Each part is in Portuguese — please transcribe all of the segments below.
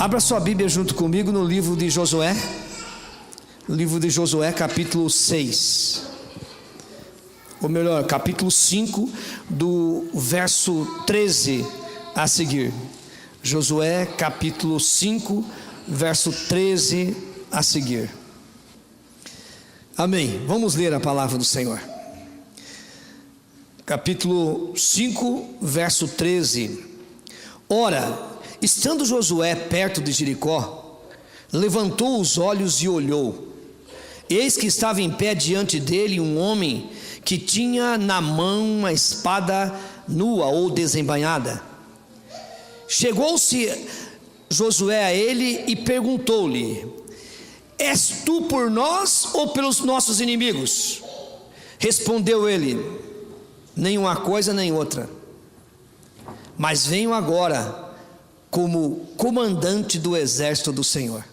Abra sua Bíblia junto comigo no livro de Josué. Livro de Josué, capítulo 6. Ou melhor, capítulo 5, do verso 13 a seguir. Josué, capítulo 5, verso 13 a seguir. Amém. Vamos ler a palavra do Senhor. Capítulo 5, verso 13. Ora, estando Josué perto de Jericó, levantou os olhos e olhou. Eis que estava em pé diante dele um homem que tinha na mão uma espada nua ou desembainhada. Chegou-se Josué a ele e perguntou-lhe: És tu por nós ou pelos nossos inimigos? Respondeu ele: nem uma coisa nem outra, mas venho agora como comandante do exército do Senhor.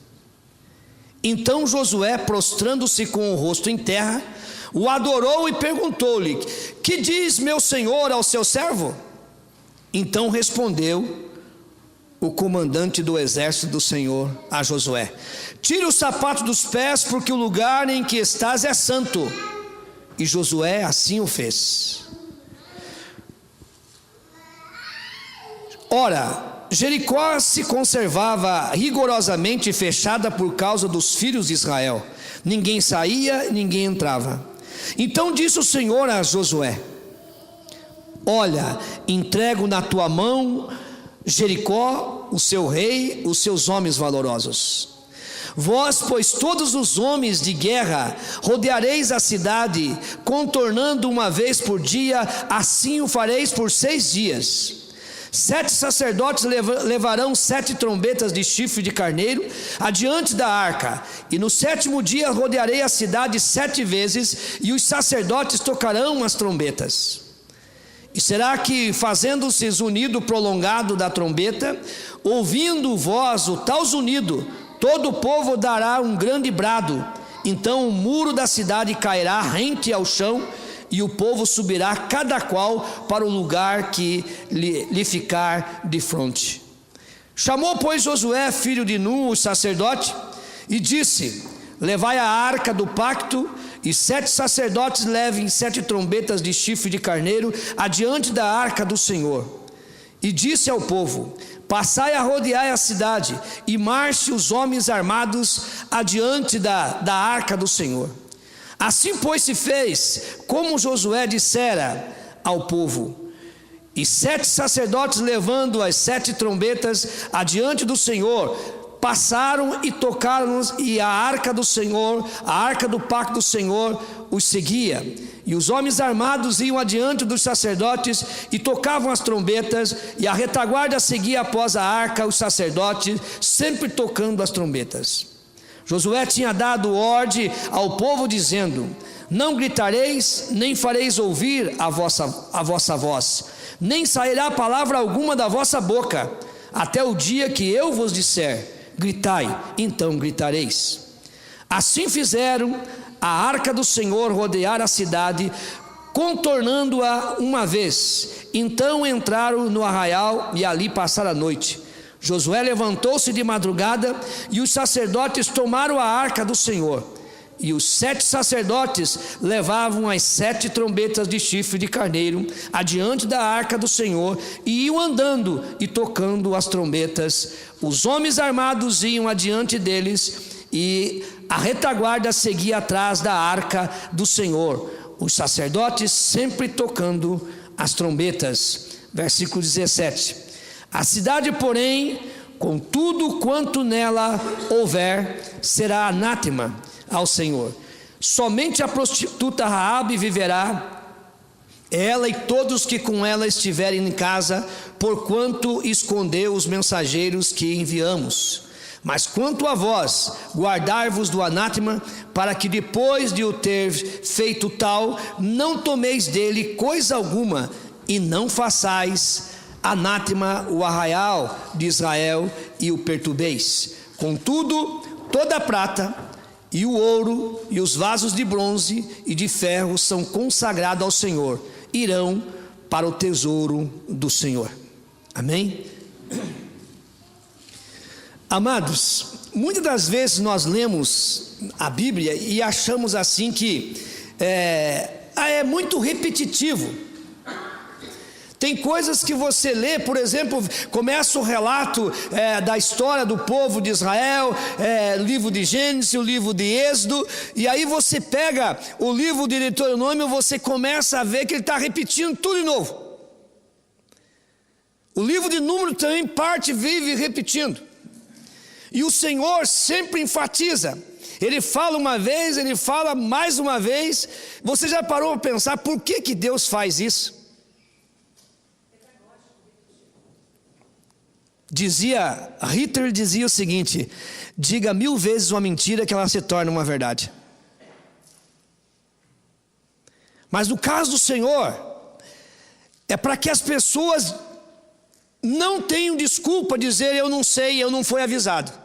Então Josué, prostrando-se com o rosto em terra, o adorou e perguntou-lhe: que diz meu senhor ao seu servo? Então respondeu o comandante do exército do Senhor a Josué: tira o sapato dos pés, porque o lugar em que estás é santo. E Josué assim o fez. Ora, Jericó se conservava rigorosamente fechada por causa dos filhos de Israel. Ninguém saía, ninguém entrava. Então disse o Senhor a Josué: olha, entrego na tua mão Jericó, o seu rei, os seus homens valorosos. Vós, pois, todos os homens de guerra, rodeareis a cidade, contornando uma vez por dia, assim o fareis por 6 dias. 7 sacerdotes levarão 7 trombetas de chifre de carneiro adiante da arca, e no 7º dia rodearei a cidade 7 vezes, e os sacerdotes tocarão as trombetas. E será que, fazendo-se zunido prolongado da trombeta, ouvindo voz o tal zunido, todo o povo dará um grande brado. Então o muro da cidade cairá rente ao chão, e o povo subirá cada qual para o lugar que lhe ficar de fronte. Chamou, pois, Josué, filho de Nun, o sacerdote, e disse: levai a arca do pacto, e 7 sacerdotes levem 7 trombetas de chifre de carneiro adiante da arca do Senhor. E disse ao povo: passai a rodear a cidade, e marche os homens armados adiante da arca do Senhor. Assim, pois, se fez, como Josué dissera ao povo. E 7 sacerdotes, levando as 7 trombetas adiante do Senhor, passaram e tocaram, e a arca do Senhor, a arca do pacto do Senhor, os seguia. E os homens armados iam adiante dos sacerdotes e tocavam as trombetas, e a retaguarda seguia após a arca, os sacerdotes, sempre tocando as trombetas. Josué tinha dado ordem ao povo, dizendo: não gritareis, nem fareis ouvir a vossa voz, nem sairá palavra alguma da vossa boca, até o dia que eu vos disser: gritai, então gritareis. Assim fizeram a arca do Senhor rodear a cidade, contornando-a uma vez. Então entraram no arraial e ali passaram a noite. Josué levantou-se de madrugada, e os sacerdotes tomaram a arca do Senhor. E os 7 sacerdotes levavam as 7 trombetas de chifre de carneiro adiante da arca do Senhor, e iam andando e tocando as trombetas. Os homens armados iam adiante deles, e a retaguarda seguia atrás da arca do Senhor, os sacerdotes sempre tocando as trombetas. Versículo 17. A cidade, porém, com tudo quanto nela houver, será anátema ao Senhor. Somente a prostituta Raabe viverá, ela e todos que com ela estiverem em casa, porquanto escondeu os mensageiros que enviamos. Mas quanto a vós, guardai-vos do anátema, para que depois de o ter feito tal, não tomeis dele coisa alguma, e não façais anátema o arraial de Israel, e o perturbeis. Contudo, toda a prata e o ouro e os vasos de bronze e de ferro são consagrados ao Senhor, irão para o tesouro do Senhor. Amém? Amados, muitas das vezes nós lemos a Bíblia e achamos assim que é muito repetitivo. Tem coisas que você lê, por exemplo, começa o relato da história do povo de Israel, o livro de Gênesis, o livro de Êxodo, e aí você pega o livro de Deuteronômio, você começa a ver que ele está repetindo tudo de novo. O livro de Números também parte, vive repetindo. E o Senhor sempre enfatiza. Ele fala uma vez, ele fala mais uma vez. Você já parou para pensar por que Deus faz isso? Ritter dizia o seguinte: diga 1000 vezes uma mentira que ela se torna uma verdade. Mas no caso do Senhor, é para que as pessoas não tenham desculpa dizer eu não sei, eu não fui avisado.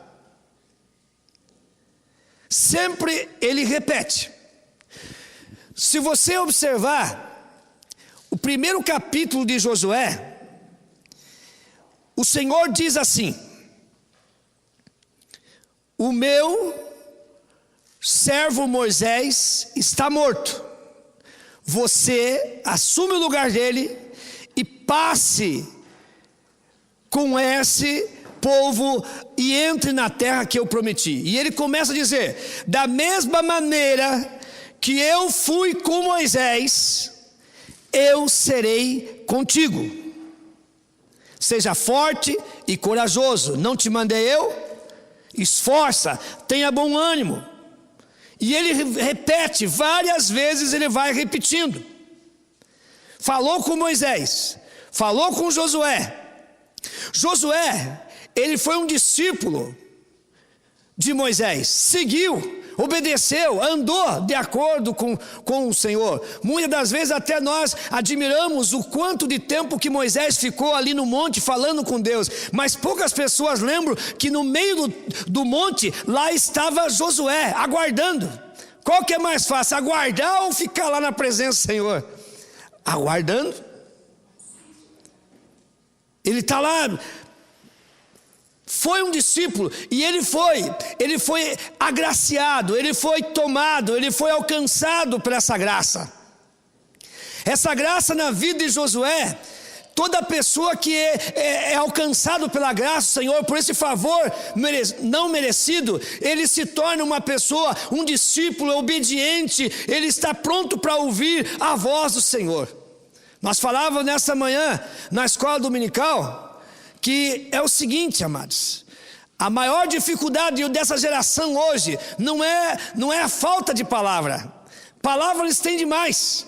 Sempre ele repete. Se você observar o primeiro capítulo de Josué, o Senhor diz assim: o meu servo Moisés está morto. Você assume o lugar dele e passe com esse povo e entre na terra que eu prometi. E ele começa a dizer: da mesma maneira que eu fui com Moisés, eu serei contigo. Seja forte e corajoso, não te mandei eu? Esforça, tenha bom ânimo. E ele repete, várias vezes ele vai repetindo. Falou com Moisés, falou com Josué. Josué, ele foi um discípulo de Moisés, seguiu, obedeceu, andou de acordo com o Senhor. Muitas das vezes até nós admiramos o quanto de tempo que Moisés ficou ali no monte falando com Deus, mas poucas pessoas lembram que no meio do monte, lá estava Josué, aguardando. Qual que é mais fácil, aguardar ou ficar lá na presença do Senhor? Aguardando. Ele está lá. Foi um discípulo e ele foi agraciado, ele foi tomado, ele foi alcançado por essa graça. Essa graça na vida de Josué, toda pessoa que é alcançado pela graça do Senhor, por esse favor não merecido, ele se torna uma pessoa, um discípulo obediente, ele está pronto para ouvir a voz do Senhor. Nós falávamos nessa manhã, na escola dominical, que é o seguinte, amados, a maior dificuldade dessa geração hoje não é a falta de palavra. Palavra eles têm demais.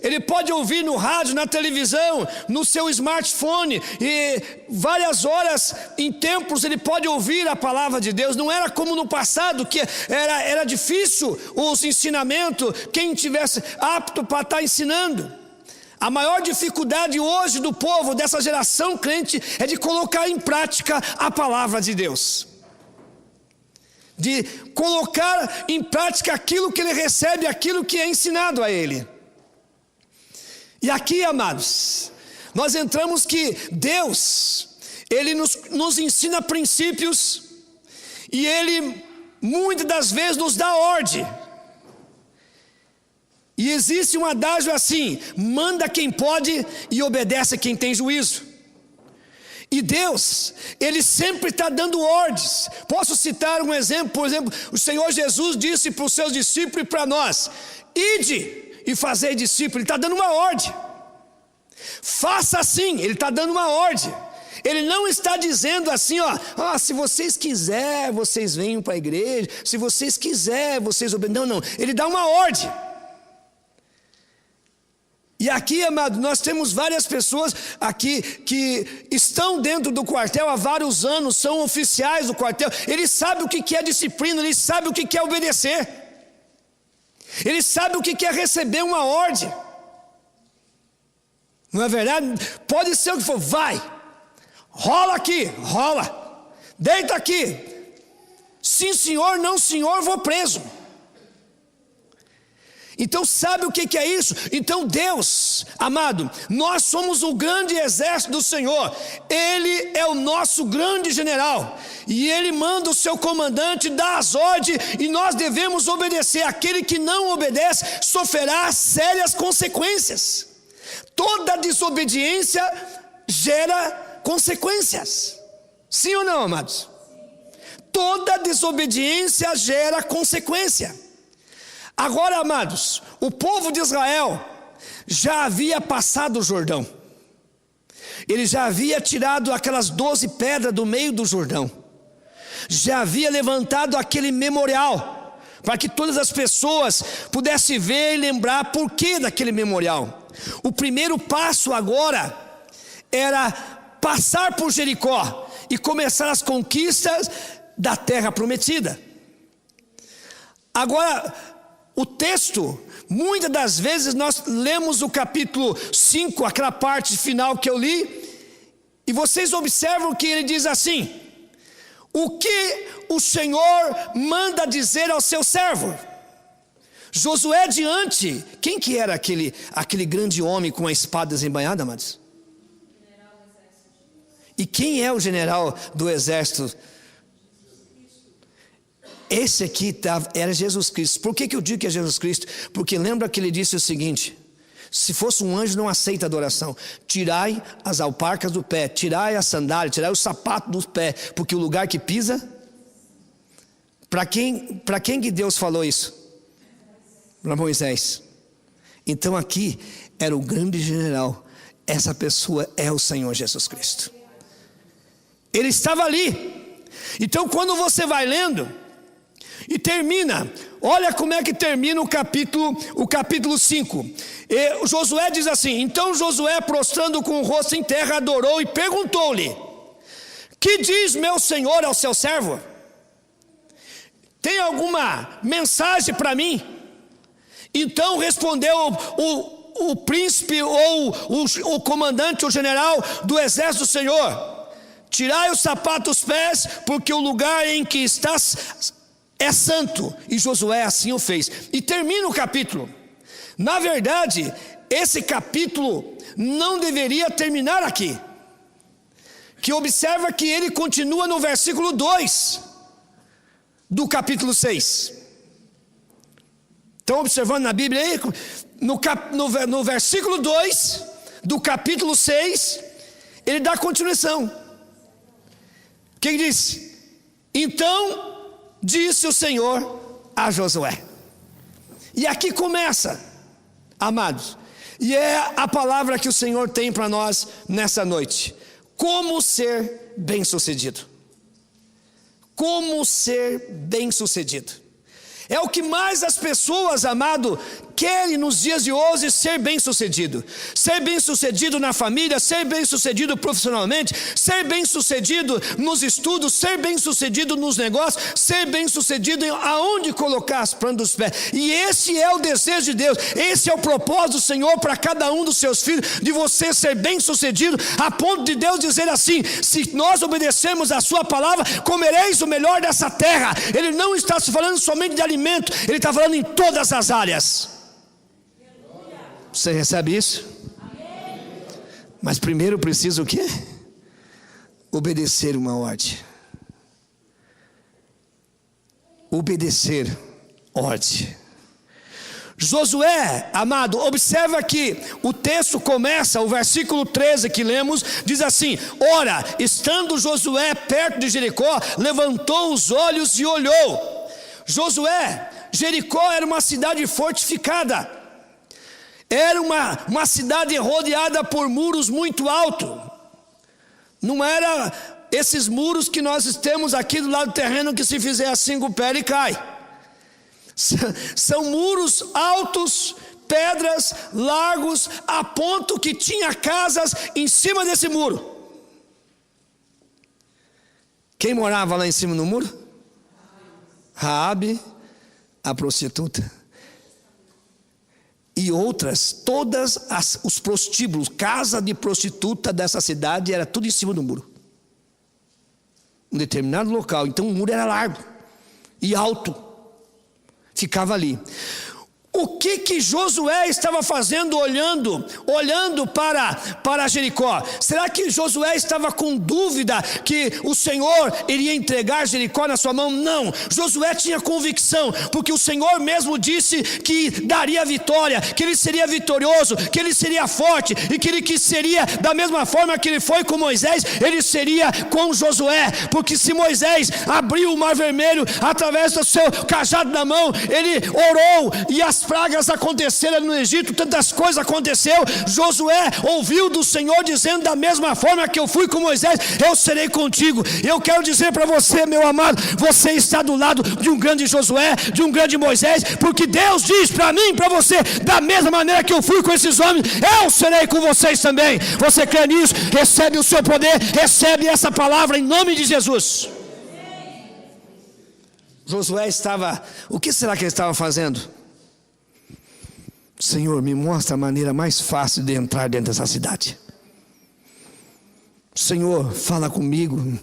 Ele pode ouvir no rádio, na televisão, no seu smartphone, e várias horas em templos ele pode ouvir a palavra de Deus. Não era como no passado, que era difícil os ensinamentos, quem tivesse apto para estar ensinando. A maior dificuldade hoje do povo, dessa geração crente, é de colocar em prática a palavra de Deus. De colocar em prática aquilo que ele recebe, aquilo que é ensinado a ele. E aqui, amados, nós entramos que Deus, ele nos ensina princípios, e ele muitas das vezes nos dá ordem. E existe um adágio assim: manda quem pode e obedece quem tem juízo. E Deus, ele sempre está dando ordens. Posso citar um exemplo? Por exemplo, o Senhor Jesus disse para os seus discípulos e para nós: ide e fazei discípulos. Ele está dando uma ordem. Faça assim, ele está dando uma ordem. Ele não está dizendo assim, se vocês quiserem, vocês venham para a igreja. Se vocês quiserem, vocês obedecem. Não, ele dá uma ordem. E aqui, amado, nós temos várias pessoas aqui que estão dentro do quartel há vários anos, são oficiais do quartel. Eles sabem o que é disciplina, eles sabem o que é obedecer. Eles sabem o que é receber uma ordem. Não é verdade? Pode ser o que for, vai, rola aqui, rola, deita aqui. Sim senhor, não senhor, vou preso. Então sabe o que é isso? Então Deus, amado, nós somos o grande exército do Senhor. Ele é o nosso grande general, e Ele manda o seu comandante dar as ordens, e nós devemos obedecer. Aquele que não obedece sofrerá sérias consequências. Toda desobediência gera consequências. Sim ou não, amados? Toda desobediência gera consequência. Agora, amados, o povo de Israel já havia passado o Jordão. Ele já havia tirado aquelas 12 pedras do meio do Jordão. Já havia levantado aquele memorial, para que todas as pessoas pudessem ver e lembrar por que daquele memorial. O primeiro passo agora era passar por Jericó e começar as conquistas da terra prometida. Agora, o texto, muitas das vezes nós lemos o capítulo 5, aquela parte final que eu li, e vocês observam que ele diz assim: o que o Senhor manda dizer ao seu servo? Josué diante, quem que era aquele grande homem com a espada desembainhada, amados? E quem é o general do exército? Esse aqui era Jesus Cristo. Por que eu digo que é Jesus Cristo? Porque lembra que ele disse o seguinte: se fosse um anjo não aceita adoração. Tirai as alparcas do pé, tirai a sandália, tirai o sapato do pé, porque o lugar que pisa... Para quem que Deus falou isso? Para Moisés. Então aqui era o grande general. Essa pessoa é o Senhor Jesus Cristo. Ele estava ali. Então quando você vai lendo e termina, olha como é que termina o capítulo 5. Josué diz assim: então Josué, prostrando com o rosto em terra, adorou e perguntou-lhe: que diz meu senhor ao seu servo? Tem alguma mensagem para mim? Então respondeu o príncipe ou o comandante, o general do exército do Senhor: tirai o sapato dos pés, porque o lugar em que estás é santo. E Josué assim o fez. E termina o capítulo. Na verdade, esse capítulo não deveria terminar aqui. Que observa que ele continua no versículo 2 do capítulo 6. Estão observando na Bíblia aí? No versículo 2 do capítulo 6, ele dá continuação. O que ele disse? Então disse o Senhor a Josué. E aqui começa, amados, e é a palavra que o Senhor tem para nós nessa noite: como ser bem-sucedido. Como ser bem-sucedido. É o que mais as pessoas, amado, querem nos dias de hoje: ser bem-sucedido. Ser bem-sucedido na família, ser bem-sucedido profissionalmente, ser bem-sucedido nos estudos, ser bem-sucedido nos negócios, ser bem-sucedido aonde colocar as plantas dos pés. E esse é o desejo de Deus, esse é o propósito do Senhor para cada um dos seus filhos, de você ser bem-sucedido, a ponto de Deus dizer assim: se nós obedecermos a sua palavra, comereis o melhor dessa terra. Ele não está se falando somente de alimento, ele está falando em todas as áreas. Você recebe isso? Amém. Mas primeiro precisa o quê? Obedecer uma ordem. Obedecer ordem. Josué, amado, observa que o texto começa, o versículo 13 que lemos, diz assim: ora, estando Josué perto de Jericó, levantou os olhos e olhou. Josué, Jericó era uma cidade fortificada. Era uma cidade rodeada por muros muito altos. Não era esses muros que nós temos aqui do lado do terreno, que se fizer assim com o pé ele cai. São muros altos, pedras, largos, a ponto que tinha casas em cima desse muro. Quem morava lá em cima no muro? Raabe, a prostituta. E outras, todas os prostíbulos, casa de prostituta dessa cidade, era tudo em cima do muro. Um determinado local. Então o muro era largo e alto. Ficava ali. O que Josué estava fazendo olhando para Jericó? Será que Josué estava com dúvida que o Senhor iria entregar Jericó na sua mão? Não, Josué tinha convicção, porque o Senhor mesmo disse que daria vitória, que ele seria vitorioso, que ele seria forte, e que seria da mesma forma que ele foi com Moisés, ele seria com Josué, porque se Moisés abriu o mar vermelho através do seu cajado na mão, ele orou e as pragas aconteceram no Egito, tantas coisas aconteceram. Josué ouviu do Senhor dizendo: da mesma forma que eu fui com Moisés, eu serei contigo. Eu quero dizer para você, meu amado, você está do lado de um grande Josué, de um grande Moisés, porque Deus diz para mim e para você: da mesma maneira que eu fui com esses homens, eu serei com vocês também. Você crê nisso? Recebe o seu poder, recebe essa palavra em nome de Jesus. Josué estava, o que será que ele estava fazendo? Senhor, me mostra a maneira mais fácil de entrar dentro dessa cidade. Senhor, fala comigo.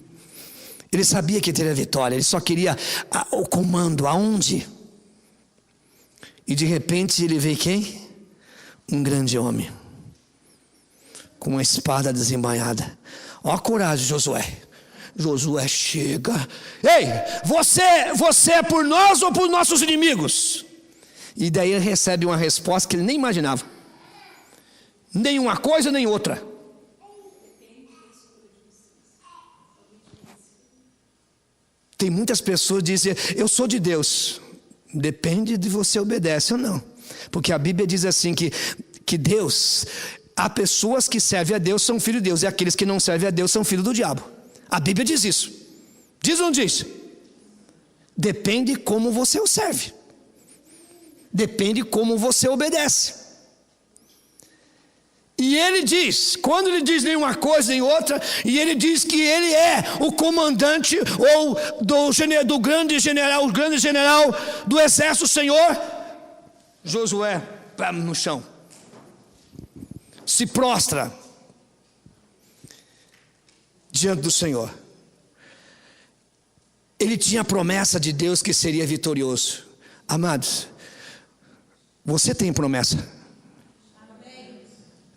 Ele sabia que teria vitória, ele só queria o comando, aonde? E de repente ele vê quem? Um grande homem, com uma espada desembainhada. Olha a coragem de Josué. Josué chega: ei, você é por nós ou por nossos inimigos? E daí ele recebe uma resposta que ele nem imaginava. Nem uma coisa, nem outra. Tem muitas pessoas que dizem: eu sou de Deus. Depende de você obedece ou não. Porque a Bíblia diz assim que Deus, há pessoas que servem a Deus, são filhos de Deus, e aqueles que não servem a Deus são filhos do diabo. A Bíblia diz isso. Diz ou não diz? Depende como você o serve. Depende como você obedece. E ele diz, quando ele diz nem uma coisa nem outra, e ele diz que ele é o comandante ou do grande general, o grande general do exército do Senhor, Josué no chão, se prostra diante do Senhor. Ele tinha a promessa de Deus que seria vitorioso. Amados, você tem promessa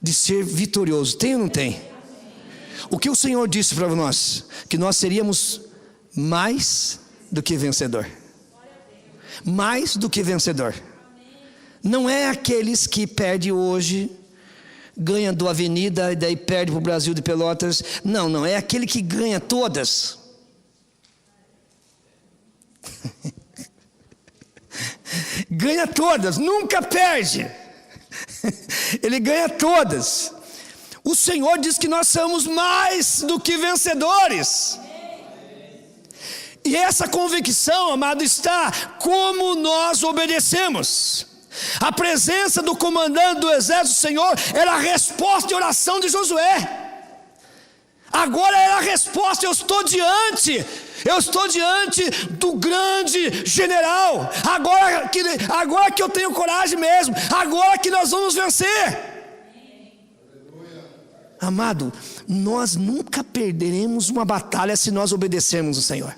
de ser vitorioso, tem ou não tem? O que o Senhor disse para nós? Que nós seríamos mais do que vencedor. Mais do que vencedor. Não é aqueles que perdem hoje, ganha do Avenida e daí perde para o Brasil de Pelotas. Não, é aquele que ganha todas. Ganha todas, nunca perde. Ele ganha todas. O Senhor diz que nós somos mais do que vencedores. E essa convicção, amado, está como nós obedecemos. A presença do comandante do exército do Senhor era a resposta de oração de Josué. Agora era a resposta: eu estou diante do grande general. Agora que eu tenho coragem mesmo. Agora que nós vamos vencer. Amado, nós nunca perderemos uma batalha se nós obedecermos o Senhor.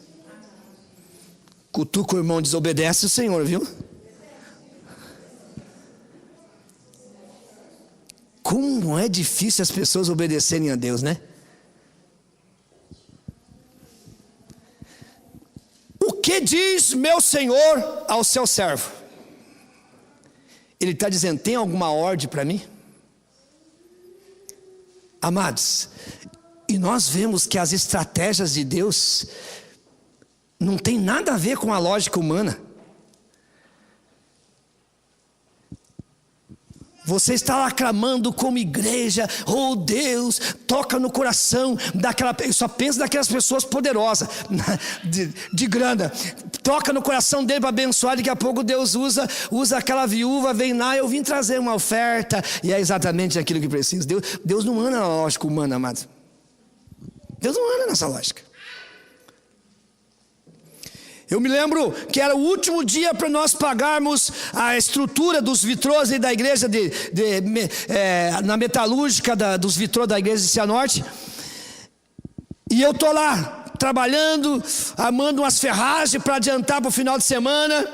Cutuca o irmão, desobedece o Senhor, viu? Como é difícil as pessoas obedecerem a Deus, né? O que diz meu Senhor ao seu servo? Ele está dizendo: tem alguma ordem para mim? Amados, e nós vemos que as estratégias de Deus não tem nada a ver com a lógica humana. Você está lá clamando como igreja: oh Deus, toca no coração daquela, eu só penso naquelas pessoas poderosas, de grana, toca no coração dele para abençoar. Daqui a pouco Deus usa aquela viúva, vem lá: eu vim trazer uma oferta, e é exatamente aquilo que precisa. Deus não anda na lógica humana, amado. Deus não anda nessa lógica. Eu me lembro que era o último dia para nós pagarmos a estrutura dos vitrôs da igreja na metalúrgica dos vitrôs da igreja de Cianorte. E eu estou lá trabalhando, armando umas ferragens para adiantar para o final de semana.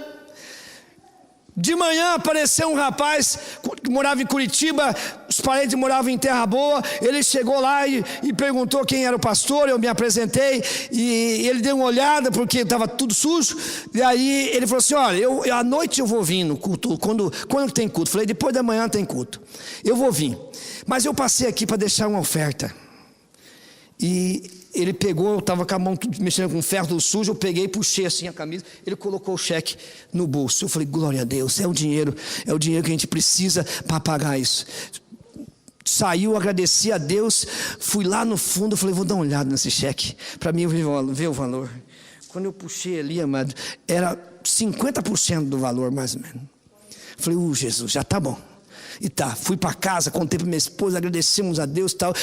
De manhã apareceu um rapaz que morava em Curitiba, os parentes moravam em Terra Boa. Ele chegou lá e perguntou quem era o pastor. Eu me apresentei e ele deu uma olhada porque estava tudo sujo. E aí ele falou assim: olha, à noite eu vou vir no culto. Quando tem culto? Falei: depois da manhã tem culto. Eu vou vir, mas eu passei aqui para deixar uma oferta. E ele pegou, eu estava com a mão mexendo com ferro do sujo, eu peguei e puxei assim a camisa, ele colocou o cheque no bolso. Eu falei: glória a Deus, é o dinheiro que a gente precisa para pagar isso. Saiu, agradeci a Deus, fui lá no fundo, falei: vou dar uma olhada nesse cheque, para mim ver o valor. Quando eu puxei ali, amado, era 50% do valor mais ou menos. Falei: Jesus, já tá bom. E tá, fui para casa, contei para minha esposa, agradecemos a Deus e tal.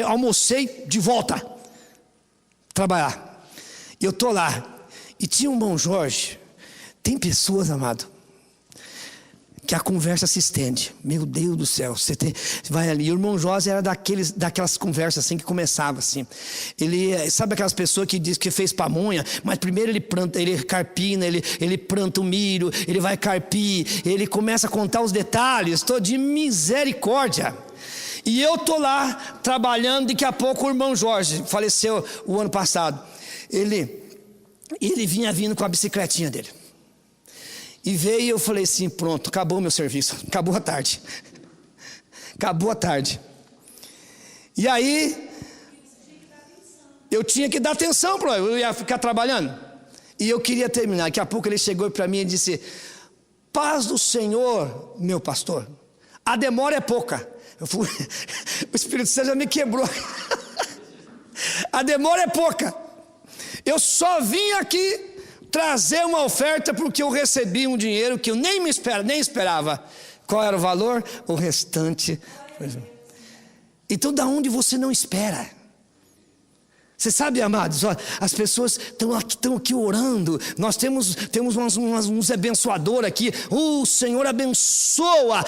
Almocei, de volta trabalhar. E eu tô lá, e tinha um Bom Jorge. Tem pessoas, amado, que a conversa se estende. Meu Deus do céu, você vai ali. E o irmão Jorge era daquelas conversas assim que começava assim. Ele, sabe aquelas pessoas que diz que fez pamonha, mas primeiro ele planta, ele carpina, ele planta o milho, ele vai carpir, ele começa a contar os detalhes. Tô de misericórdia. E eu tô lá trabalhando. Daqui a pouco o irmão Jorge faleceu o ano passado. Ele vinha vindo com a bicicletinha dele. E veio e eu falei assim: pronto, acabou o meu serviço, acabou a tarde. Acabou a tarde. E aí eu tinha que dar atenção para ele, eu ia ficar trabalhando. E eu queria terminar. Daqui a pouco ele chegou para mim e disse: paz do Senhor, meu pastor, a demora é pouca. O Espírito Santo já me quebrou. A demora é pouca. Eu só vim aqui trazer uma oferta porque eu recebi um dinheiro que eu nem esperava. Qual era o valor? O restante. Então, da onde você não espera? Você sabe, amados, ó, as pessoas estão aqui orando. Nós temos uns abençoadores aqui. O Senhor abençoa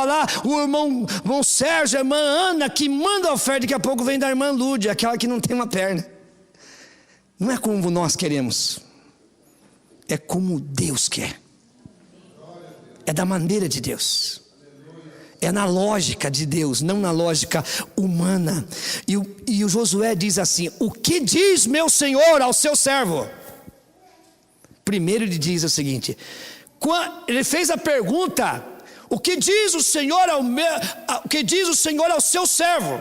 lá o irmão Sérgio, a irmã Ana, que manda a oferta. Daqui a pouco vem da irmã Lúdia, aquela que não tem uma perna. Não é como nós queremos, é como Deus quer. É da maneira de Deus. É na lógica de Deus, não na lógica humana. E o Josué diz assim: o que diz meu Senhor ao seu servo? Primeiro ele diz o seguinte: ele fez a pergunta: o que diz o Senhor ao seu servo?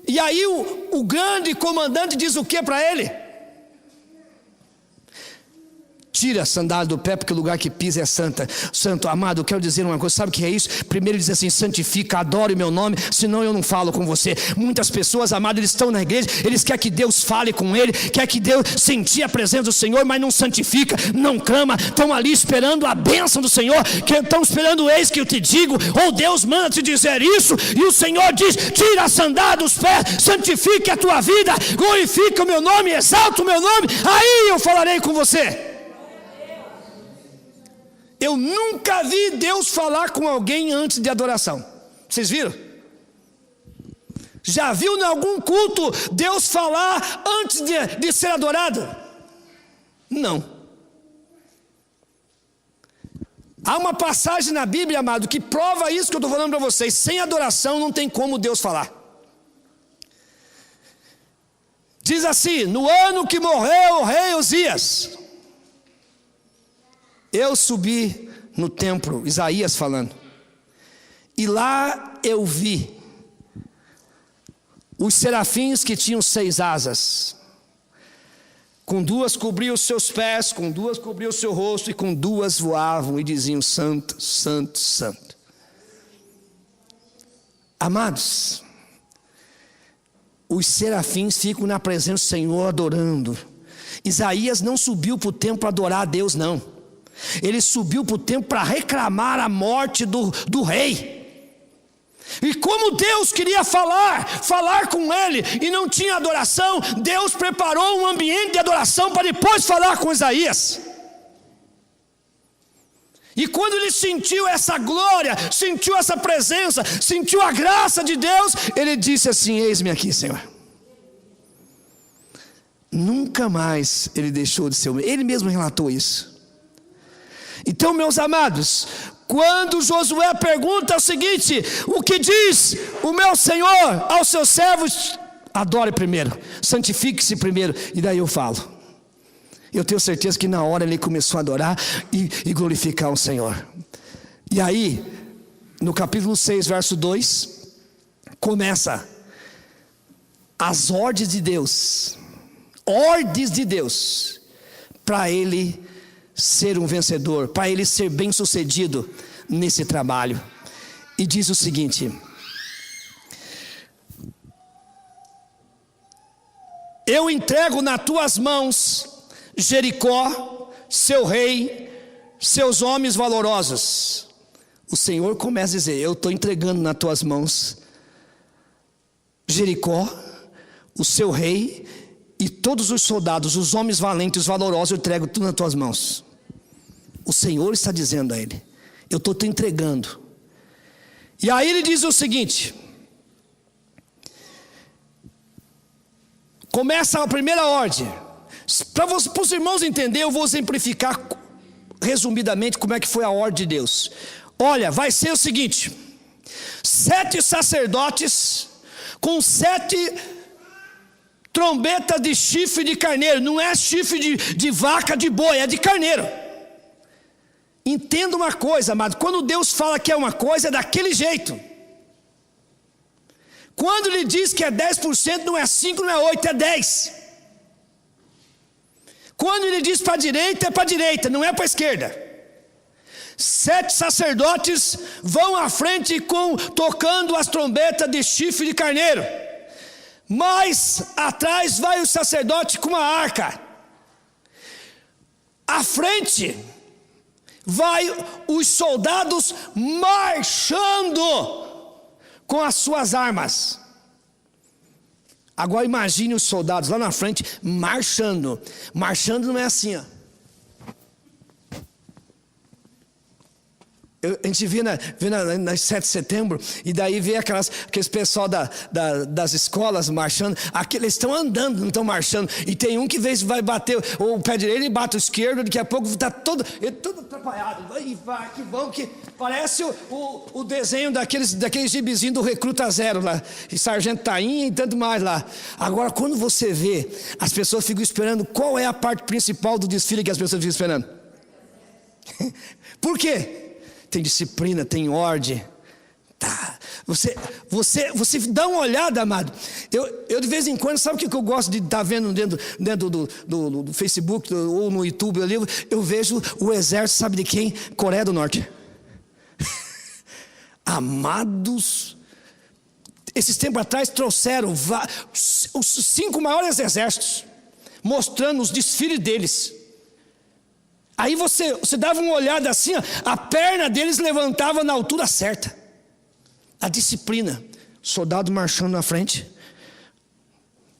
E aí o grande comandante diz o que para ele? Tira a sandália do pé, porque o lugar que pisa é santo. Amado, eu quero dizer uma coisa, sabe o que é isso? Primeiro diz assim: santifica, adore o meu nome, senão eu não falo com você. Muitas pessoas, amado, eles estão na igreja, eles querem que Deus fale com ele, quer que Deus sentir a presença do Senhor, mas não santifica, não clama, estão ali esperando a bênção do Senhor, que estão esperando: eis que eu te digo, ou Deus manda te dizer isso, e o Senhor diz: tira a sandália dos pés, santifique a tua vida, glorifica o meu nome, exalta o meu nome, aí eu falarei com você. Eu nunca vi Deus falar com alguém antes de adoração. Vocês viram? Já viu em algum culto Deus falar antes de ser adorado? Não. Há uma passagem na Bíblia, amado, que prova isso que eu estou falando para vocês. Sem adoração não tem como Deus falar. Diz assim: no ano que morreu o rei Uzias, eu subi no templo, Isaías falando, e lá eu vi os serafins que tinham 6 asas, com 2 cobriam os seus pés, com 2 cobriam o seu rosto, e com 2 voavam e diziam: santo, santo, santo. Amados, os serafins ficam na presença do Senhor adorando. Isaías não subiu para o templo para adorar a Deus, não. Ele subiu para o templo para reclamar a morte do rei. E como Deus queria falar com ele, e não tinha adoração, Deus preparou um ambiente de adoração para depois falar com Isaías. E quando ele sentiu essa glória, sentiu essa presença, sentiu a graça de Deus, ele disse assim: eis-me aqui, Senhor. Nunca mais ele deixou de ser. Ele mesmo relatou isso. Então, meus amados, quando Josué pergunta o seguinte: o que diz o meu Senhor aos seus servos? Adore primeiro, santifique-se primeiro, e daí eu falo. Eu tenho certeza que na hora ele começou a adorar e glorificar o Senhor. E aí, no capítulo 6, verso 2, começa as ordens de Deus, para ele ser um vencedor, para ele ser bem sucedido nesse trabalho. E diz o seguinte: eu entrego nas tuas mãos Jericó, seu rei, seus homens valorosos. O Senhor começa a dizer: eu estou entregando nas tuas mãos Jericó, o seu rei e todos os soldados, os homens valentes, os valorosos, eu entrego tudo nas tuas mãos. O Senhor está dizendo a ele: eu estou te entregando. E aí ele diz o seguinte, começa a primeira ordem. Para os irmãos entenderem, eu vou exemplificar resumidamente como é que foi a ordem de Deus. Olha, vai ser o seguinte: 7 sacerdotes com 7 trombetas de chifre de carneiro. Não é chifre de vaca, de boi, é de carneiro. Entenda uma coisa, amado: quando Deus fala que é uma coisa, é daquele jeito. Quando Ele diz que é 10%, não é 5, não é 8, é 10. Quando Ele diz para a direita, é para a direita, não é para a esquerda. 7 sacerdotes vão à frente tocando as trombetas de chifre de carneiro. Mas atrás vai o sacerdote com uma arca. À frente vai os soldados marchando com as suas armas. Agora imagine os soldados lá na frente marchando. Marchando não é assim, ó. A gente vê nas 7 de setembro, e daí vê aqueles pessoal das escolas marchando. Eles estão andando, não estão marchando. E tem um que vai bater o pé direito e bate o esquerdo. Daqui a pouco está todo atrapalhado. Que parece o desenho daqueles gibizinhos do Recruta Zero lá, e Sargento Tainha e tanto mais lá. Agora, quando você vê, as pessoas ficam esperando. Qual é a parte principal do desfile que as pessoas ficam esperando? Por quê? Tem disciplina, tem ordem. Tá. Você dá uma olhada, amado. Eu de vez em quando, sabe o que eu gosto de estar vendo dentro do Facebook ou no YouTube ali? Eu vejo o exército, sabe de quem? Coreia do Norte. Amados, esses tempos atrás trouxeram os 5 maiores exércitos, mostrando os desfiles deles. Aí você dava uma olhada assim, ó, a perna deles levantava na altura certa. A disciplina. Soldado marchando na frente.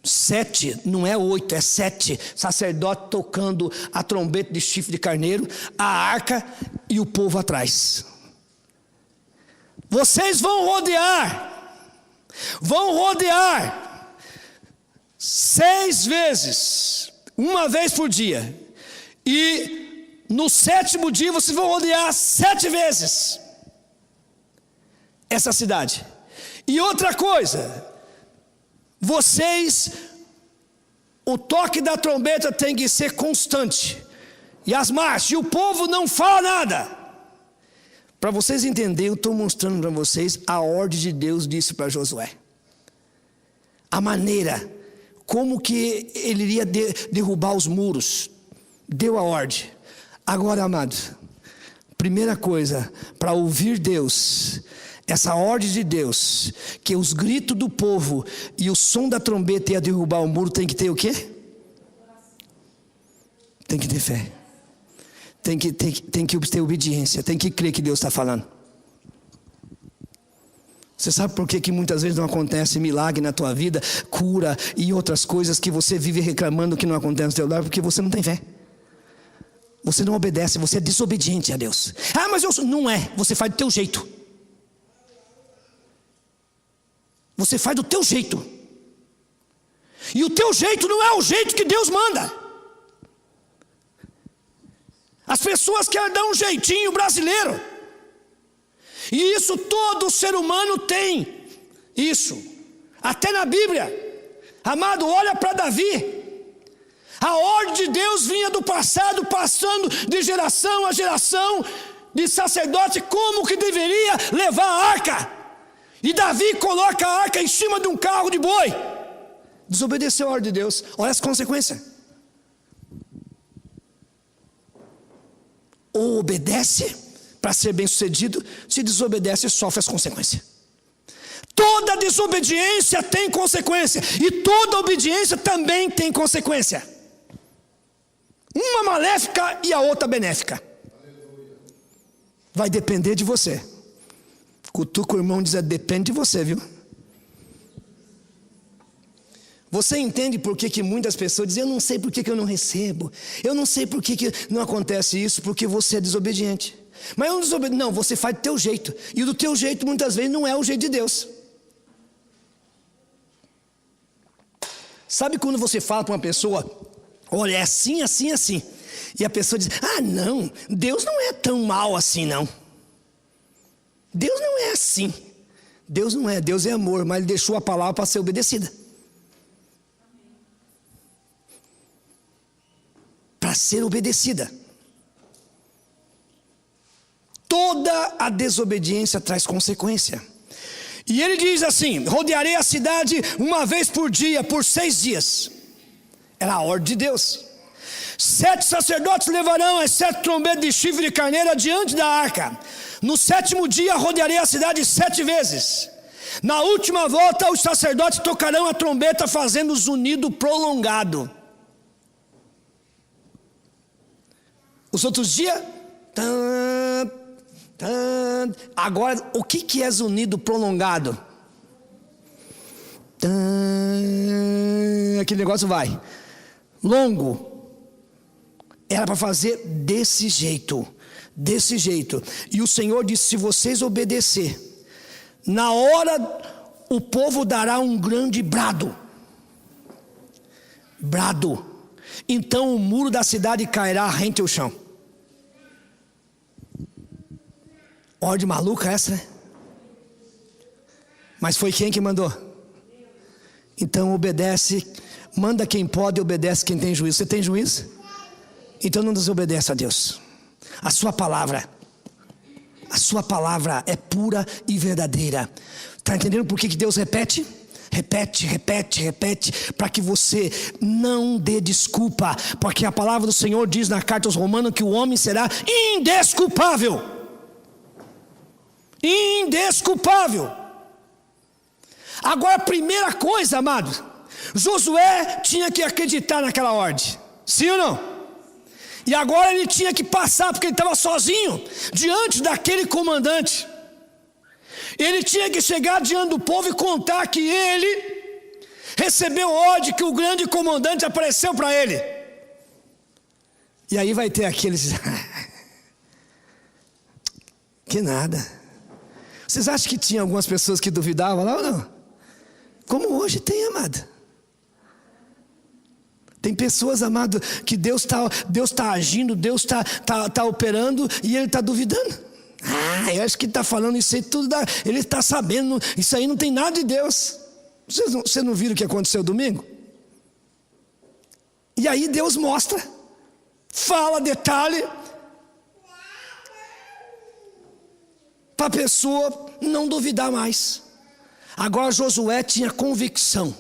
7, não é 8, é 7. Sacerdote tocando a trombeta de chifre de carneiro, a arca e o povo atrás. Vocês vão rodear 6 vezes, uma vez por dia. E no 7º dia vocês vão rodear 7 vezes essa cidade. E outra coisa, o toque da trombeta tem que ser constante, e as marchas, e o povo não fala nada. Para vocês entenderem, eu estou mostrando para vocês a ordem de Deus disse para Josué. A maneira como que ele iria derrubar os muros. Deu a ordem. Agora, amados, primeira coisa, para ouvir Deus, essa ordem de Deus, que os gritos do povo e o som da trombeta ia derrubar o muro, tem que ter o quê? Tem que ter fé. Tem que ter obediência. Tem que crer que Deus está falando. Você sabe por que muitas vezes não acontece milagre na tua vida, cura e outras coisas que você vive reclamando que não acontece no teu lado? Porque você não tem fé. Você não obedece, você é desobediente a Deus. Ah, mas não é, você faz do teu jeito. Você faz do teu jeito. E o teu jeito não é o jeito que Deus manda. As pessoas querem dar um jeitinho brasileiro. E isso todo ser humano tem. Isso. Até na Bíblia. Amado, olha para Davi. A ordem de Deus vinha do passado, passando de geração a geração, de sacerdote, como que deveria levar a arca. E Davi coloca a arca em cima de um carro de boi. Desobedeceu a ordem de Deus. Olha as consequências. Ou obedece para ser bem sucedido, se desobedece, sofre as consequências. Toda desobediência tem consequência, e toda obediência também tem consequência. Uma maléfica e a outra benéfica. Vai depender de você. Cutuca o irmão e diz: depende de você, viu? Você entende por que muitas pessoas dizem: eu não sei por que eu não recebo, eu não sei por que não acontece isso, porque você é desobediente. Mas eu não desobedeci. Não, você faz do teu jeito, e do teu jeito muitas vezes não é o jeito de Deus. Sabe quando você fala para uma pessoa: olha, é assim, assim, assim, e a pessoa diz: ah, não, Deus não é tão mal assim, não. Deus não é assim. Deus não é, Deus é amor, mas Ele deixou a palavra para ser obedecida. Para ser obedecida. Toda a desobediência traz consequência. E ele diz assim: rodearei a cidade uma vez por dia, por 6 dias. Era a ordem de Deus. 7 sacerdotes levarão as 7 trombetas de chifre de carneiro diante da arca. No 7º dia rodearei a cidade 7 vezes. Na última volta os sacerdotes tocarão a trombeta, fazendo zunido prolongado. Os outros dias, agora o que é zunido prolongado? Aquele negócio vai longo. Era para fazer desse jeito, desse jeito. E o Senhor disse: se vocês obedecer, na hora o povo dará um grande brado. Brado. Então o muro da cidade cairá rente ao chão. Ordem maluca essa, né? Mas foi quem que mandou? Então obedece, manda quem pode, obedece quem tem juízo. Você tem juízo? Então não desobedece a Deus. A sua palavra é pura e verdadeira. Está entendendo por que Deus repete? Repete, repete, repete, para que você não dê desculpa, porque a palavra do Senhor diz na carta aos Romanos que o homem será indesculpável. Indesculpável. Agora, a primeira coisa, amado, Josué tinha que acreditar naquela ordem, sim ou não? E agora ele tinha que passar, porque ele estava sozinho diante daquele comandante. Ele tinha que chegar diante do povo e contar que ele recebeu ordem, que o grande comandante apareceu para ele. E aí vai ter aqueles que nada. Vocês acham que tinha algumas pessoas que duvidavam lá ou não? Como hoje tem, amado. Tem pessoas, amado, que Deus tá agindo, Deus tá operando, e ele está duvidando. Ah, eu acho que ele está falando isso aí tudo, ele está sabendo, isso aí não tem nada de Deus. Vocês não viram o que aconteceu domingo? E aí Deus mostra, fala detalhe, para a pessoa não duvidar mais. Agora Josué tinha convicção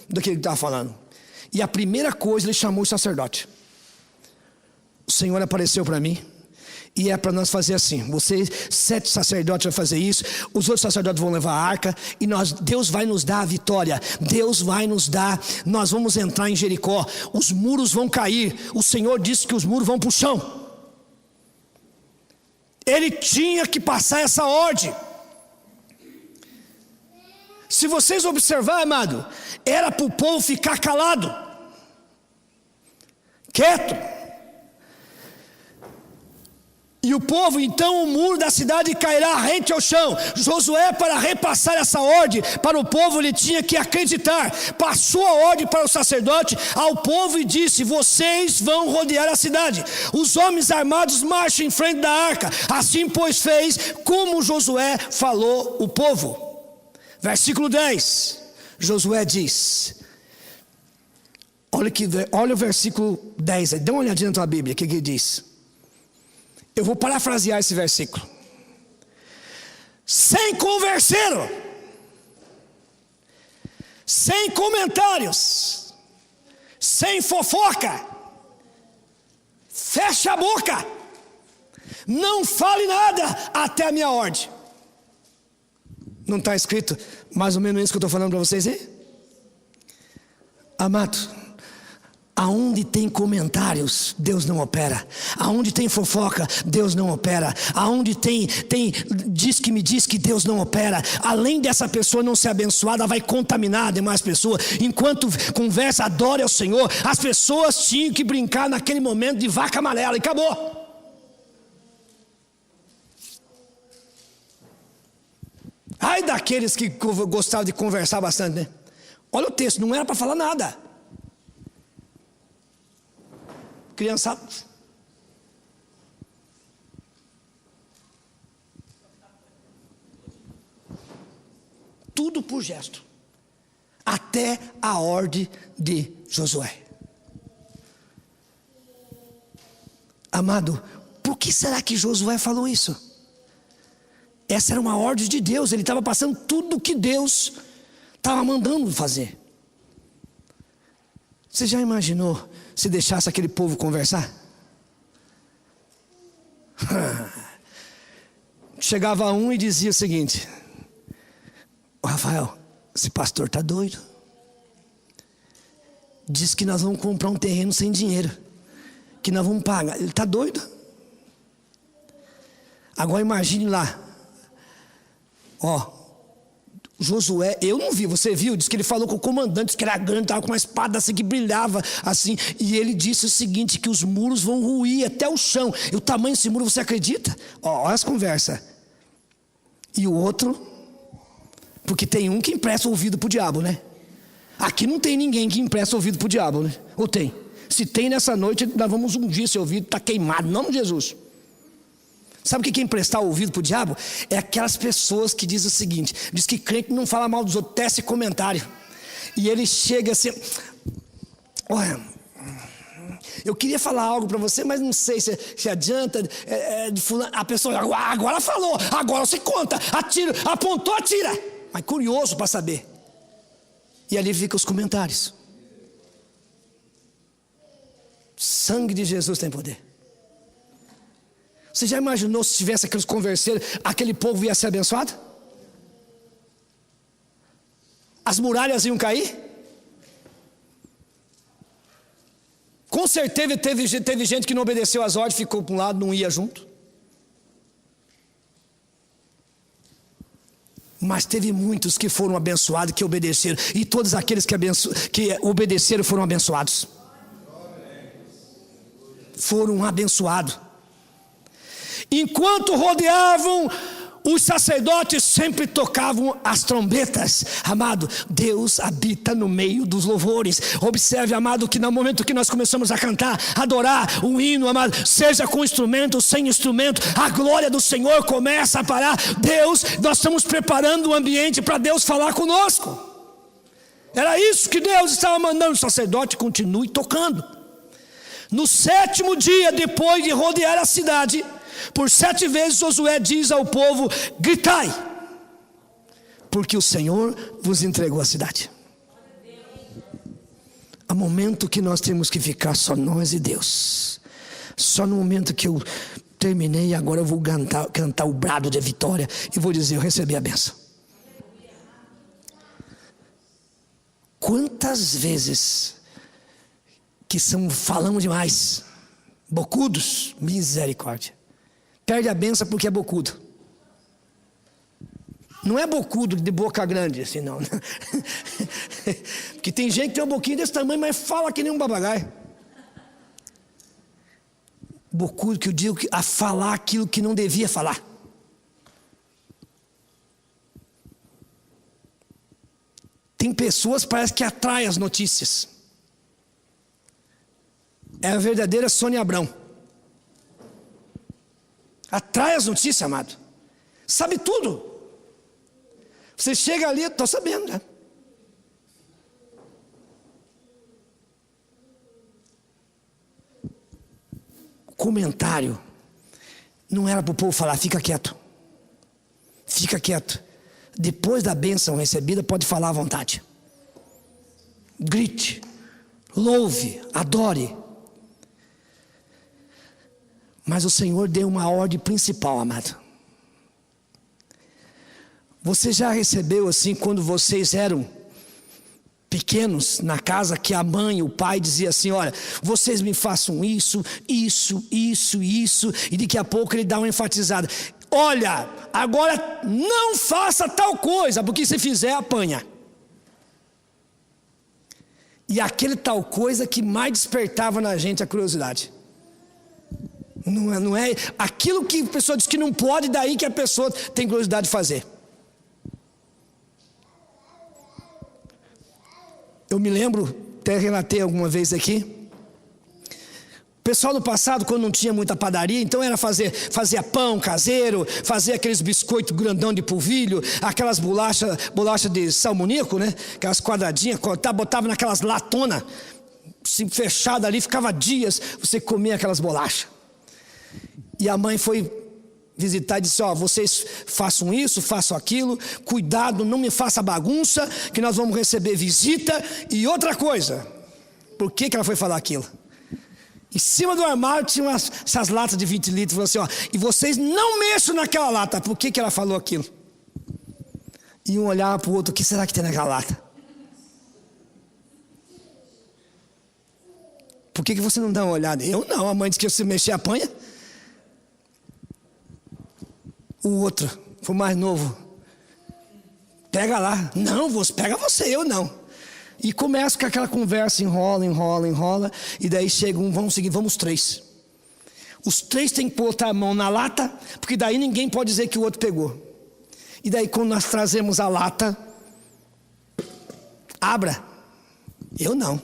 do que ele estava falando. E a primeira coisa, ele chamou o sacerdote. O Senhor apareceu para mim, e é para nós fazer assim: vocês, 7 sacerdotes vão fazer isso, os outros sacerdotes vão levar a arca, e Deus vai nos dar a vitória. Deus vai nos dar, nós vamos entrar em Jericó, os muros vão cair. O Senhor disse que os muros vão para o chão. Ele tinha que passar essa ordem. Se vocês observarem, amado, era para o povo ficar calado, quieto. E o povo, então o muro da cidade cairá rente ao chão. Josué, para repassar essa ordem para o povo, ele tinha que acreditar. Passou a ordem para o sacerdote, ao povo, e disse: vocês vão rodear a cidade. Os homens armados marcham em frente da arca. Assim, pois, fez como Josué falou o povo. Versículo 10, Josué diz, olha o versículo 10, dá uma olhadinha na tua Bíblia, o que ele diz. Eu vou parafrasear esse versículo. Sem converseiro, sem comentários, sem fofoca, fecha a boca, não fale nada até a minha ordem. Não está escrito mais ou menos isso que eu estou falando para vocês aí? Amado, aonde tem comentários, Deus não opera. Aonde tem fofoca, Deus não opera. Aonde tem diz que me diz que Deus não opera. Além dessa pessoa não ser abençoada, vai contaminar demais pessoas. Enquanto conversa, adore ao Senhor. As pessoas tinham que brincar naquele momento de vaca amarela e acabou. Ai daqueles que gostavam de conversar bastante, né? Olha o texto, não era para falar nada. Criançada. Tudo por gesto. Até a ordem de Josué. Amado, por que será que Josué falou isso? Essa era uma ordem de Deus. Ele estava passando tudo o que Deus estava mandando fazer. Você já imaginou se deixasse aquele povo conversar? Chegava um e dizia o seguinte: Rafael, esse pastor está doido. Diz que nós vamos comprar um terreno sem dinheiro, que nós vamos pagar. Ele está doido. Agora imagine lá. Josué, eu não vi, você viu? Diz que ele falou com o comandante, diz que era grande, estava com uma espada assim que brilhava assim. E ele disse o seguinte: que os muros vão ruir até o chão. E o tamanho desse muro, você acredita? Olha as conversas. E o outro, porque tem um que empresta ouvido para o diabo, né? Aqui não tem ninguém que empresta ouvido para o diabo, né? Ou tem? Se tem, nessa noite nós vamos ungir esse ouvido, está queimado, em nome de Jesus. Sabe o que é emprestar o ouvido para o diabo? É aquelas pessoas que dizem o seguinte: diz que crente não fala mal dos outros, tece comentário. E ele chega assim: olha, eu queria falar algo para você, mas não sei se adianta. De fulano. A pessoa, agora falou, agora você conta, atira, apontou, atira. Mas curioso para saber. E ali ficam os comentários. Sangue de Jesus tem poder. Você já imaginou se tivesse aqueles converseiros, aquele povo ia ser abençoado? As muralhas iam cair? Com certeza teve gente que não obedeceu às ordens, ficou para um lado, não ia junto. Mas teve muitos que foram abençoados, que obedeceram. E todos aqueles que obedeceram foram abençoados. Foram abençoados. Enquanto rodeavam, os sacerdotes sempre tocavam as trombetas. Amado, Deus habita no meio dos louvores. Observe, amado, que no momento que nós começamos a cantar, adorar o hino, amado, seja com instrumento, sem instrumento, a glória do Senhor começa a parar. Nós estamos preparando o ambiente para Deus falar conosco. Era isso que Deus estava mandando. O sacerdote continue tocando. No 7º dia, depois de rodear a cidade, por 7 vezes Josué diz ao povo: gritai, porque o Senhor vos entregou a cidade. Há momento que nós temos que ficar só nós e Deus. Só no momento que eu terminei, agora eu vou cantar o brado de vitória e vou dizer: eu recebi a bênção. Quantas vezes que falamos demais, bocudos, misericórdia, perde a benção porque é bocudo. Não é bocudo de boca grande assim, não. Porque tem gente que tem um boquinho desse tamanho, mas fala que nem um papagaio. bocudo, que eu digo a falar aquilo que não devia falar. Tem pessoas que parece que atraem as notícias. É a verdadeira Sônia Abrão. Atrai as notícias, amado. Sabe tudo. Você chega ali, estou sabendo, né? Comentário não era para o povo falar, fica quieto. Fica quieto. Depois da bênção recebida, pode falar à vontade. Grite, louve, adore. Mas o Senhor deu uma ordem principal, amado. Você já recebeu assim, quando vocês eram pequenos na casa, que a mãe e o pai dizia assim: olha, vocês me façam isso, isso, isso, isso, e daqui a pouco ele dá uma enfatizada: olha, agora não faça tal coisa, porque se fizer apanha. E aquele tal coisa que mais despertava na gente a curiosidade. Não é aquilo que a pessoa diz que não pode, daí que a pessoa tem curiosidade de fazer. Eu me lembro, até relatei alguma vez aqui, o pessoal no passado, quando não tinha muita padaria, então era fazia pão caseiro, fazia aqueles biscoitos grandão de polvilho, aquelas bolacha de salmonico, né? Aquelas quadradinhas, botava naquelas latonas, se fechada ali, ficava dias, você comia aquelas bolachas. E a mãe foi visitar e disse: ó, vocês façam isso, façam aquilo, cuidado, não me faça bagunça, que nós vamos receber visita. E outra coisa, por que ela foi falar aquilo? Em cima do armário tinha essas latas de 20 litros, falou assim: ó, e vocês não mexam naquela lata. Por que ela falou aquilo? E um olhava para o outro: o que será que tem naquela lata? Por que você não dá uma olhada? Eu não, a mãe disse que se mexer apanha. O outro, foi mais novo: pega lá. Não, pega você, eu não. E começa com aquela conversa, enrola. E daí chega vamos três. Os três têm que botar a mão na lata, porque daí ninguém pode dizer que o outro pegou. E daí quando nós trazemos a lata, abra. Eu não.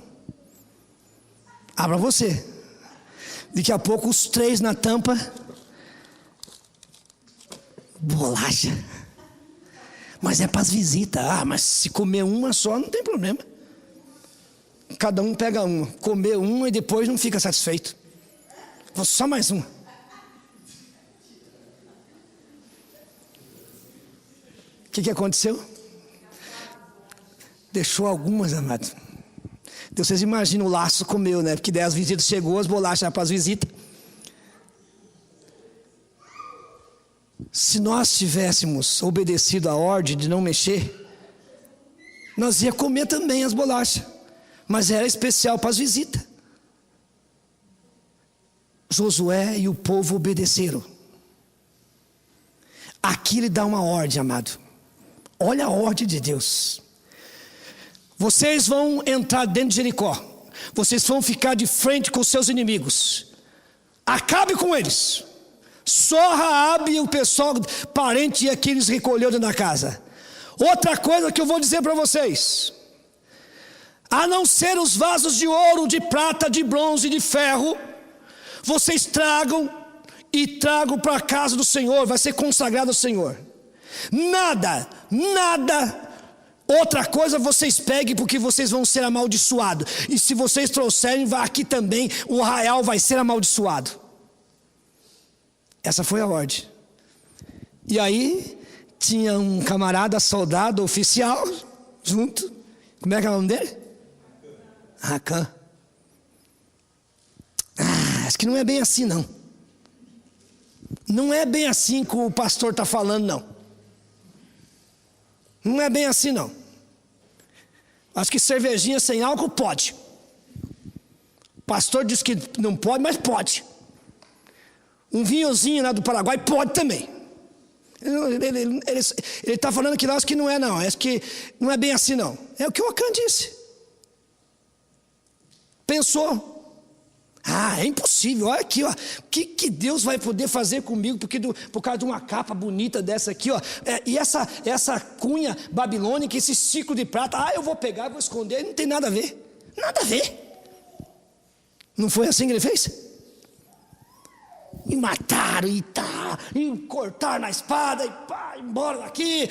Abra você. Daqui a pouco os três na tampa. Bolacha. Mas é para as visitas. Mas se comer uma só não tem problema. Cada um pega uma. Comer uma e depois não fica satisfeito. Vou só mais uma. O que aconteceu? Deixou algumas, amado. Então vocês imaginam o laço comeu, né? Porque daí as visitas chegou, as bolachas eram para as visitas. Se nós tivéssemos obedecido a ordem de não mexer, nós ia comer também as bolachas, mas era especial para as visitas. Josué e o povo obedeceram. Aqui ele dá uma ordem, amado. Olha a ordem de Deus. Vocês vão entrar dentro de Jericó. Vocês vão ficar de frente com os seus inimigos. Acabe com eles. Só Raabe e o pessoal parente e aqueles recolheu dentro da casa. Outra coisa que eu vou dizer para vocês: a não ser os vasos de ouro, de prata, de bronze, de ferro, vocês tragam para a casa do Senhor, vai ser consagrado ao Senhor. Nada. Outra coisa vocês peguem, porque vocês vão ser amaldiçoados. E se vocês trouxerem, aqui também o arraial vai ser amaldiçoado. Essa foi a ordem. E aí tinha um camarada, soldado, oficial, junto. Como é que é o nome dele? Acã. Acho que não é bem assim, não. Não é bem assim que o pastor está falando, não. Não é bem assim, não. Acho que cervejinha sem álcool pode. O pastor diz que não pode, mas pode. Um vinhozinho lá do Paraguai pode também. Ele está falando que lá, acho que não é, não. Acho que não é bem assim, não. É o que o Acã disse. Pensou. Ah, é impossível, olha aqui, ó. O que Deus vai poder fazer comigo por causa de uma capa bonita dessa aqui, ó. E essa cunha babilônica, esse ciclo de prata, eu vou pegar, vou esconder, não tem nada a ver. Nada a ver. Não foi assim que ele fez? E mataram, e cortaram na espada, e pá, embora daqui,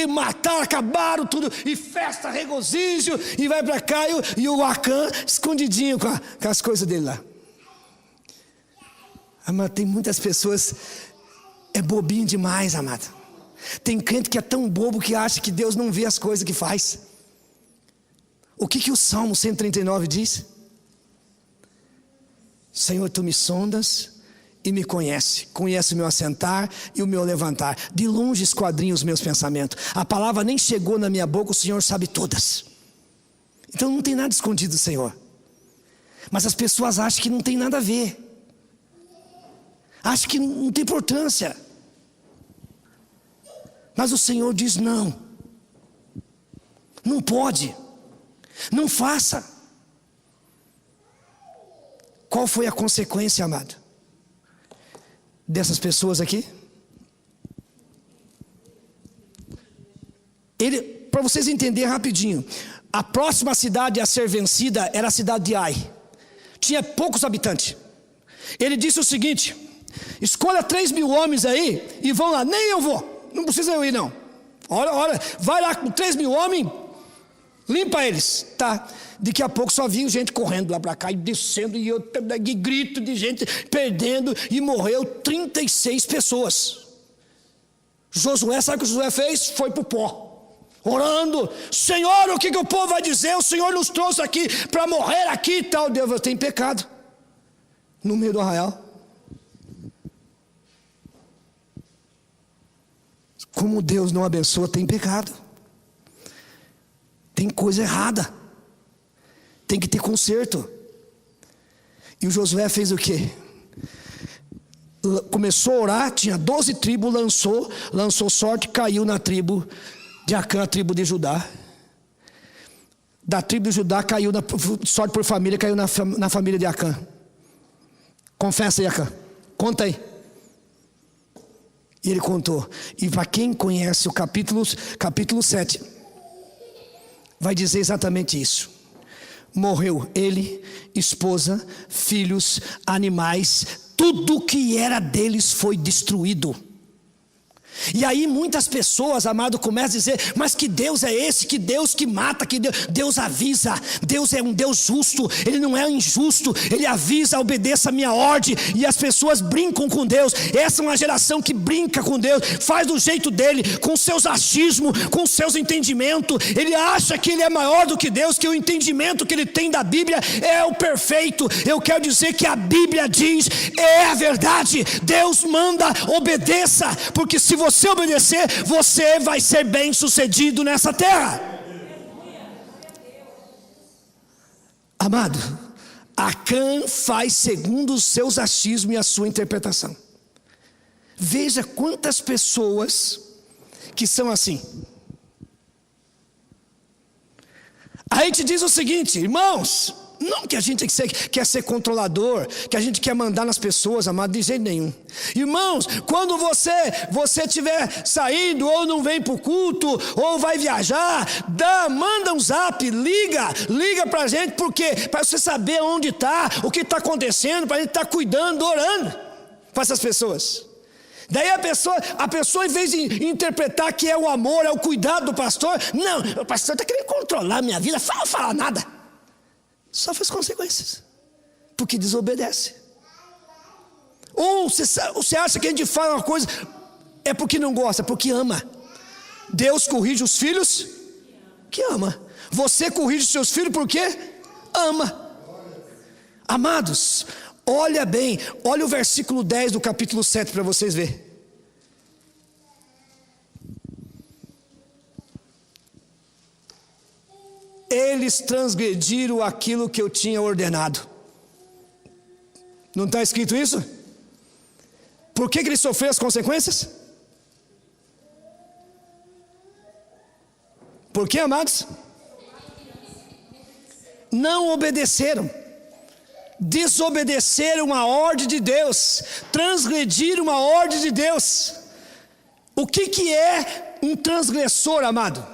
mataram, acabaram tudo, e festa, regozijo, e vai para cá, e o Acã escondidinho com as coisas dele lá. Amado, tem muitas pessoas, é bobinho demais, amado. Tem crente que é tão bobo que acha que Deus não vê as coisas que faz. O que o Salmo 139 diz? Senhor, tu me sondas e me conhece o meu assentar e o meu levantar. De longe esquadrinha os meus pensamentos. A palavra nem chegou na minha boca, o Senhor sabe todas. Então não tem nada escondido do Senhor. Mas as pessoas acham que não tem nada a ver. Acham que não tem importância. Mas o Senhor diz não. Não pode. Não faça. Qual foi a consequência, amado, dessas pessoas aqui? Para vocês entenderem rapidinho, a próxima cidade a ser vencida era a cidade de Ai. Tinha poucos habitantes. Ele disse o seguinte: escolha 3.000 homens aí e vão lá. Nem eu vou, não precisa eu ir não. Olha, vai lá com 3.000 homens, limpa eles, tá? Daqui a pouco só vinha gente correndo lá para cá e descendo, e grito de gente perdendo, e morreu 36 pessoas. Josué, sabe o que Josué fez? Foi para o pó, orando: Senhor, o que o povo vai dizer? O Senhor nos trouxe aqui para morrer aqui e tal. Deus, tem pecado no meio do arraial. Como Deus não abençoa, tem pecado, tem coisa errada, tem que ter conserto. E o Josué fez o quê? Começou a orar, tinha 12 tribos, lançou sorte, caiu na tribo de Acã, a tribo de Judá. Da tribo de Judá caiu sorte por família, caiu na família de Acã. Confessa aí, Acã, conta aí. E ele contou. E para quem conhece o capítulo 7, vai dizer exatamente isso. Morreu ele, esposa, filhos, animais, tudo que era deles foi destruído. E aí muitas pessoas, amado, começam a dizer: mas que Deus é esse? Que Deus que mata, que Deus avisa. Deus é um Deus justo, Ele não é injusto. Ele avisa, obedeça a minha ordem. E as pessoas brincam com Deus. Essa é uma geração que brinca com Deus, faz do jeito dele, com seus achismos, com seus entendimentos. Ele acha que ele é maior do que Deus, que o entendimento que ele tem da Bíblia é o perfeito. Eu quero dizer que a Bíblia diz, é a verdade. Deus manda, obedeça, porque se você obedecer, você vai ser bem sucedido nessa terra. Amado, Acã faz segundo os seus achismos e a sua interpretação. Veja quantas pessoas que são assim. A gente diz o seguinte, irmãos, não que a gente quer ser controlador, que a gente quer mandar nas pessoas, amado, de jeito nenhum. Irmãos, quando você tiver saído, ou não vem para o culto, ou vai viajar, manda um zap, liga para a gente, porque para você saber onde está, o que está acontecendo, para a gente estar cuidando, orando para essas pessoas. Daí a pessoa, em vez de interpretar que é o amor, é o cuidado do pastor, não, o pastor está querendo controlar a minha vida, não fala nada. Sofre as consequências, porque desobedece. Ou você acha que a gente fala uma coisa é porque não gosta, porque ama. Deus corrige os filhos que ama. Você corrige os seus filhos porque ama. Amados, olha bem, olha o versículo 10 do capítulo 7 para vocês verem. Eles transgrediram aquilo que eu tinha ordenado. Não está escrito isso? Por que ele sofreu as consequências? Por que, amados? Não obedeceram. desobedecer uma ordem de Deus, transgredir uma ordem de Deus. O que é um transgressor, amado?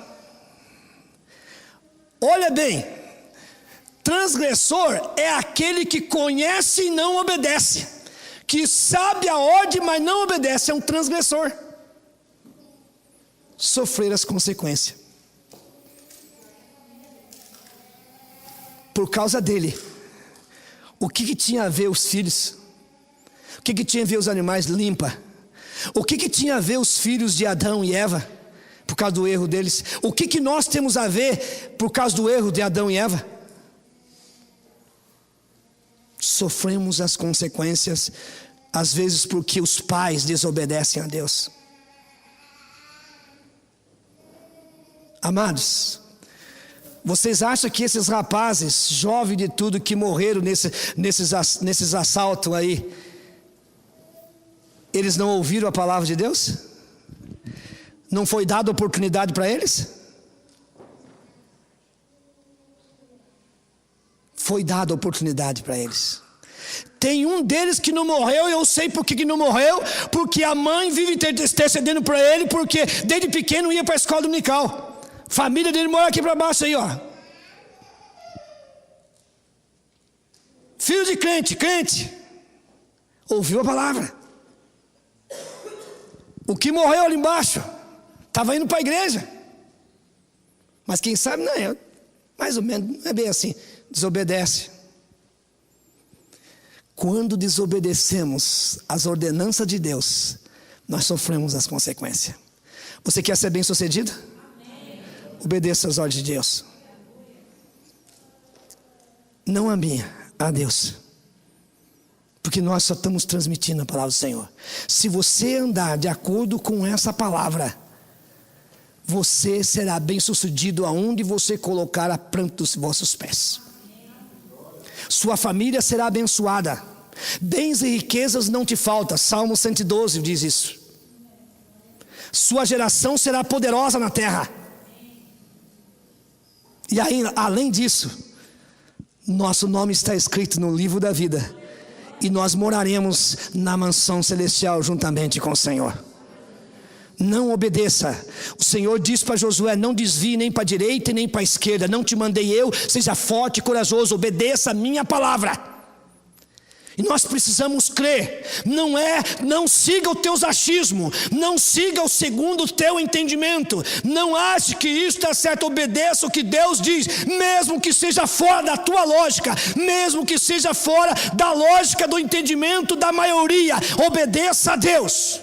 Olha bem, transgressor é aquele que conhece e não obedece, que sabe a ordem, mas não obedece, é um transgressor. Sofrer as consequências. Por causa dele. O que tinha a ver os filhos? O que tinha a ver os animais limpa? O que tinha a ver os filhos de Adão e Eva? Por causa do erro deles. O que nós temos a ver por causa do erro de Adão e Eva? Sofremos as consequências, às vezes porque os pais desobedecem a Deus. Amados, vocês acham que esses rapazes, jovens de tudo, que morreram nesses assaltos aí, eles não ouviram a palavra de Deus? Não foi dada oportunidade para eles? Foi dada oportunidade para eles. Tem um deles que não morreu, e eu sei por que não morreu, porque a mãe vive intercedendo para ele, porque desde pequeno ia para a escola dominical. Família dele mora aqui para baixo aí, ó. Filho de crente, ouviu a palavra. O que morreu ali embaixo, estava indo para a igreja. Mas quem sabe não é, mais ou menos, não é bem assim, desobedece. Quando desobedecemos as ordenanças de Deus, nós sofremos as consequências. Você quer ser bem sucedido? Obedeça às ordens de Deus. Não a minha, a Deus. Porque nós só estamos transmitindo a palavra do Senhor. Se você andar de acordo com essa palavra, você será bem sucedido aonde você colocar a planta dos vossos pés. Sua família será abençoada. Bens e riquezas não te faltam. Salmo 112 diz isso. Sua geração será poderosa na terra. E ainda, além disso, nosso nome está escrito no livro da vida, e nós moraremos na mansão celestial juntamente com o Senhor. Não obedeça. O Senhor diz para Josué: não desvie nem para a direita e nem para a esquerda. Não te mandei eu, seja forte e corajoso, obedeça a minha palavra. E nós precisamos crer. Não siga os teus achismos, não siga o segundo o teu entendimento. Não ache que isso está certo. Obedeça o que Deus diz, mesmo que seja fora da tua lógica, mesmo que seja fora da lógica do entendimento da maioria. Obedeça a Deus.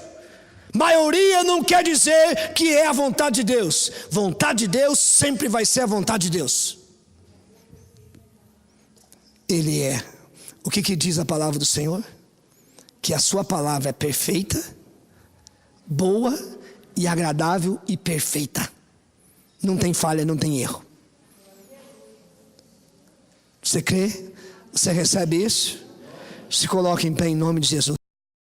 Maioria não quer dizer que é a vontade de Deus. Vontade de Deus sempre vai ser a vontade de Deus. Ele é. O que diz a palavra do Senhor? Que a sua palavra é perfeita, boa e agradável e perfeita. Não tem falha, não tem erro. Você crê? Você recebe isso? Se coloque em pé em nome de Jesus.